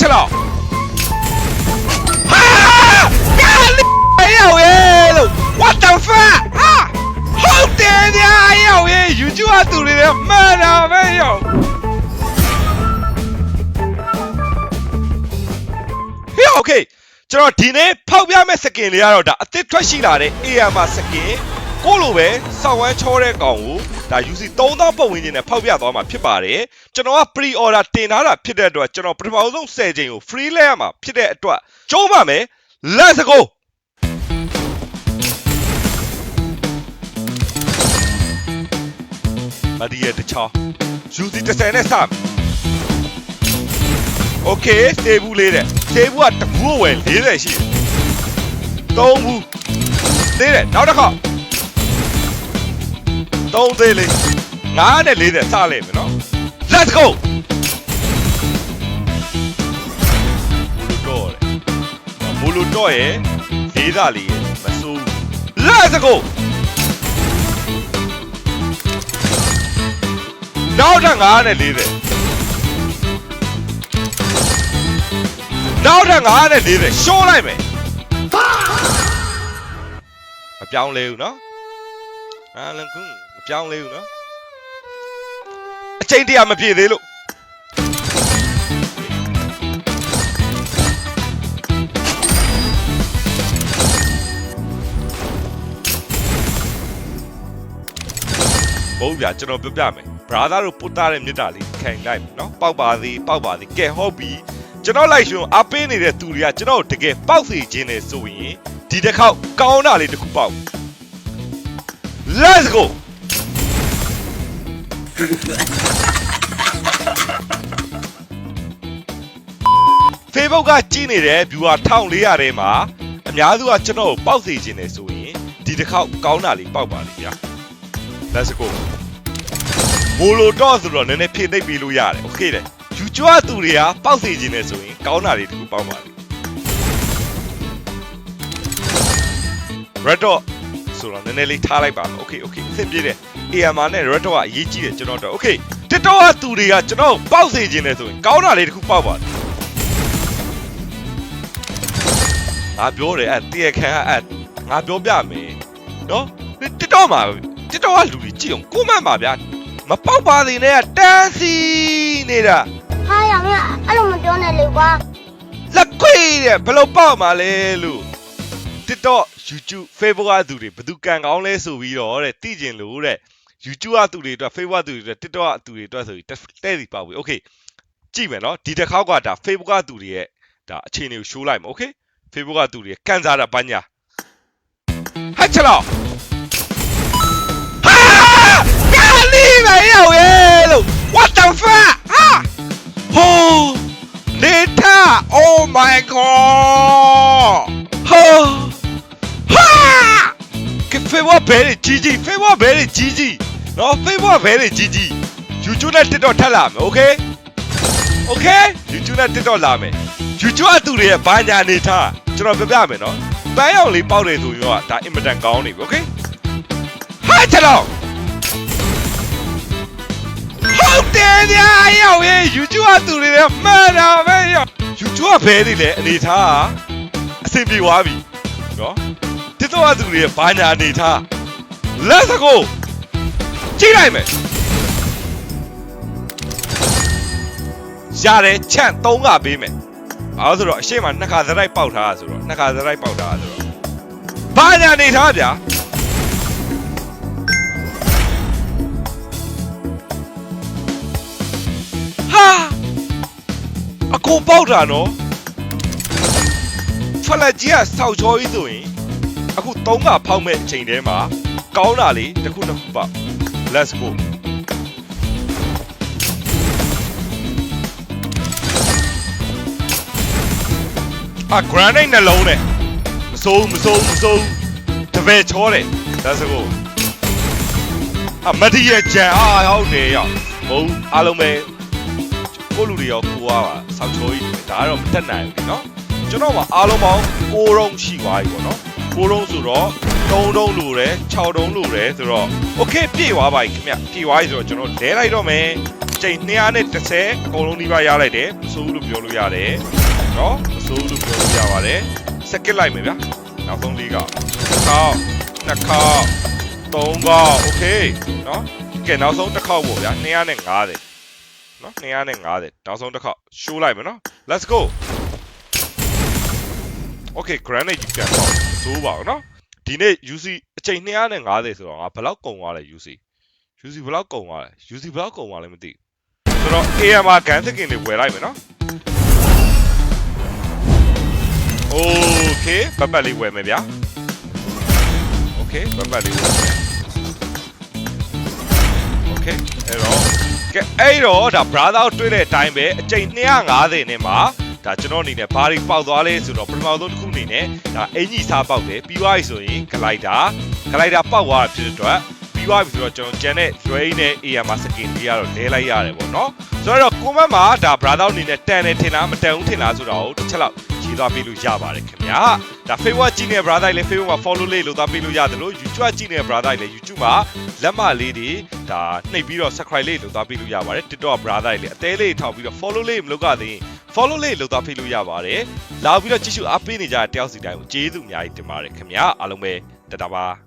ချက်တော့ဟာကာလီရောက်ရဲ့လို့ what the fuck ဟာဟုတ်တယ်ညာရောက်ရဲ့ YouTube ကသူတွေလည်းမှန်တာပဲရောက်ဟေး okay ကျွန်တော်ဒီနေ့ဖောက်ပြမဲ့စကင်လေးကတော့ဒါအသစ်ထွက်ရှိလာတဲ့ AMR စကင်ကိုလိုပဲစောက်ဝမ်းချောတဲ့ကောင်ကိုဒါ UC 3000ပတ်ဝန်းကျင်နဲ့ဖောက်ပြသွားမှာဖြစ်ပါတယ်ကျွန်တော်က pre order တင်ထားတာဖြစ်တဲ့အတွက်ကျွန်တော်ပထမဆုံး10ချိန်ကို free လဲရမှာဖြစ်တဲ့အတွက်ကျုံးပါမယ် let's go မဒီရဲ့တချောင်း UC 30နဲ့စမယ် okay စေဘူးလေးတဲ့စေဘူးကတကူဝယ်40ရှိတယ်3ဘူးသေးတယ်နောက်တစ်ခါ3သေးလေး9နဲ့40စလိုက်မယ်နော် let's go မူလူတော့ရဲ့လေးသားလေးရဲ့မစိုး let's go နောက်ထပ်9နဲ့40နောက်ထပ်9နဲ့40ရှော့လိုက်မယ်မပြောင်းလဲဘူးနော်လန်ကူမပြောင်းလဲဘူးနော်အချိန်တရာမပြည့်သေးလို့ဟုတ်ဗျာကျွန်တော်ပြောပြမယ် brother တို့ပုတ်တာတဲ့မြစ်တာလေးခံလိုက်နော်ပေါက်ပါသေးကဲဟုတ်ပြီကျွန်တော်လိုက်ရှင်အပေးနေတဲ့သူတွေကကျွန်တော်တကယ်ပေါက်စီခြင်းနေဆိုရင်ဒီတစ်ခေါက်ကောင်းတာလေးတစ်ခုပေါက် let's go Facebook ကကြည့်နေတဲ့ viewer 1400ထဲမှာအများစုကကျွန်တော်ကိုပေါက်စီခြင်းနေဆိုရင်ဒီတစ်ခေါက်ကောင်းတာလေးပေါက်ပါလိမ့်ဗျာ let's go မိုလိုတော့ဆိုတော့နည်းနည်းဖြည့်သိပ်ပြီးလို့ရတယ် okay တယ်ယူကျွတ်သူတွေကပေါက်စီခြင်းနေဆိုရင်ကောင်းတာလေးတစ်ခုပေါက်ပါလိမ့် red dot ဆိုတော့နည်းနည်းလေးထားလိုက်ပါမယ် okay အဆင်ပြေတယ် AMR နဲ့ red dot ကအရေးကြီးတယ်ကျွန်တော်တို့ okay TikTok ကသူတွေကကျွန်တော်ပေါက်စီခြင်းနေဆိုရင်ကောင်းတာလေးတစ်ခုပေါက်ပါလိမ့်ငါပြောတယ်တရားခံငါပြောပြမယ်နော် TikTok မှာ TikTok ကလူတွေကြည့်အောင်ကိုမန့်ပါဗျာမပေါက်ပါသေးနဲ့တန်းစီနေတာဟာရမအဲ့လိုမပြောနဲ့လေကွာလက်ခွေးတဲ့ဘယ်လိုပေါက်မှာလဲလို့ TikTok YouTube Facebook ကသူတွေဘယ်သူကန်ကောင်းလဲဆိုပြီးတော့တဲ့သိကျင်လို့တဲ့ YouTube ကသူတွေအတွက် Facebook ကသူတွေအတွက် TikTok ကသူတွေအတွက်ဆိုပြီးတဲ့စီပေါက်ပြီ okay ကြည့်မယ်နော်ဒီတစ်ခေါက်ကဒါ Facebook ကသူတွေရဲ့ဒါအခြေအနေကို show လိုက်မယ် okay Facebook ကသူတွေကန်စားတာဘာညာဟတ်ချလောကာလီမရောက်ရဲ့လို့ what the fuck ဟာဟိုနေတာ oh my god ဟာကဖေဘောဘဲကြီးနော်ဖေဘောဘဲကြီး YouTube နဲ့ TikTok ထပ်လာမယ် okay YouTube နဲ့ TikTok လာမယ် YouTube အတူတွေရဲ့ဘာညာနေထားကျွန်တော်ပြပြမယ်နော်ပန်းရောင်လေးပေါက်တယ်ဆိုရင်တော့ဒါအင်မတန်ကောင်းနေပြီ okay ဟာချလောဟုတ်တယ်ညာရောက်ရဲ့ YouTube အတူတွေလည်းမှန်တာပဲရောက် YouTube ကဘဲနေလေအနေထားအဆင်ပြေသွားပြီနော် TikTok အတူတွေရဲ့ဘာညာနေထား let's go ကြည့်လိုက်မယ်ရတယ်ချန့်3ကပေးမယ်အဲ့ဆိုတော့အရှိမနှစ်ခါစရိုက်ပေါက်ထားဆိုတော့ဘာညာနေထားဗျာဟာအကုန်ပေါက်တာနော်ဖလက်ကြီးကစောက်ချောကြီးဆိုရင်အခု3ကဖောက်မဲ့အချိန်တည်းမှာကောင်းတာလေးတစ်ခုပေါက် let's go granite နှလုံးနဲ့မစိုးတပည့်ချောတယ်ဒါဆိုကိုမဒီရဲ့ကြံဟုတ်တယ်ရောက်ဘုံအားလုံးပဲကိုလူတွေရောကိုွားပါဆောက်ချောကြီးဒါကတော့မတက်နိုင်ဘူးเนาะကျွန်တော်ကအားလုံးပေါင်း6 round ရှိသွားပြီပေါ့เนาะ6 round ဆိုတော့ 3တုံးလိုတယ်6တုံးလိုတယ်ဆိုတော့ okay ပြည့်သွားပါပြီခင်ဗျပြည့်သွားပြီဆိုတော့ကျွန်တော်လဲလိုက်တော့မယ်ချိန်230အကုန်လုံးဒီပါရလိုက်တယ်မစိုးဘူးလို့ပြောလို့ရတယ်နော်မစိုးဘူးလို့ပြောလို့ရပါတယ်စကစ်လိုက်မယ်ဗျာနောက်ဆုံးလေးကခေါက်နှစ်ခေါက်သုံးခေါက် okay နော်ကဲနောက်ဆုံးတစ်ခေါက်ပေါ့ဗျာ250နော်250နောက်ဆုံးတစ်ခေါက်ရှိုးလိုက်မယ်နော် let's go okay granite ကြီးပြန်တော့စိုးပါအောင်နော်ဒီနေ့ UC အချိန်250ဆိုတော့ငါဘယ်လောက်ကုန်သွားလဲ UC ဘယ်လောက်ကုန်သွားလဲ UC ဘယ်လောက်ကုန်သွားလဲမသိဘူးဆိုတော့ AMR gun skin တွေဝယ်လိုက်မယ်နော် okay ပတ်ပတ်လေးဝယ်မယ်ဗျာ okay ပတ်ပတ်လေးဝယ်မယ် okay အဲ့တော့ဒါ brother တွေ့တဲ့အတိုင်းပဲအချိန်250နဲ့မှာဒါကျွန်တော်အနေနဲ့ဘာတွေပေါက်သွားလဲဆိုတော့ပထမဆုံးတစ်ခုအနေနဲ့ဒါအင်ကြီးစားပေါက်တယ်ပြီးသွားပြီဆိုရင်ဂလိုက်တာပေါက်သွားတာဖြစ်တဲ့အတွက်ပြီးသွားပြီဆိုတော့ကျွန်တော်ကျန်တဲ့ Ray နဲ့ AMR skin တွေကတော့လဲလိုက်ရတယ်ပေါ့နော်ဆိုတော့ comment မှာဒါ brother အနေနဲ့တန်တယ်ထင်လားမတန်ဘူးထင်လားဆိုတော့တစ်ချက်လောက်ရေးသွားပေးလို့ရပါတယ်ခင်ဗျာဒါ Facebook ကြည့်နေ brother လည်း Facebook မှာ follow လေးလုပ်သွားပေးလို့ရတယ်လို့ YouTube ကြည့်နေ brother လည်း YouTube မှာလက်မလေးတွေဒါနှိပ်ပြီးတော့ subscribe လေးလုပ်သွားပေးလို့ရပါတယ် TikTok brother လည်းအသေးလေးထောက်ပြီးတော့ follow လေးမလုပ်ရသေးရင် follow လေးလုပ်သွားပေးလို့ရပါတယ်လာပြီးတော့ကြည့်ရှုအားပေးနေကြတဲ့တယောက်စီတိုင်းကိုကျေးဇူးအများကြီးတင်ပါတယ်ခင်ဗျာအားလုံးပဲတတာပါ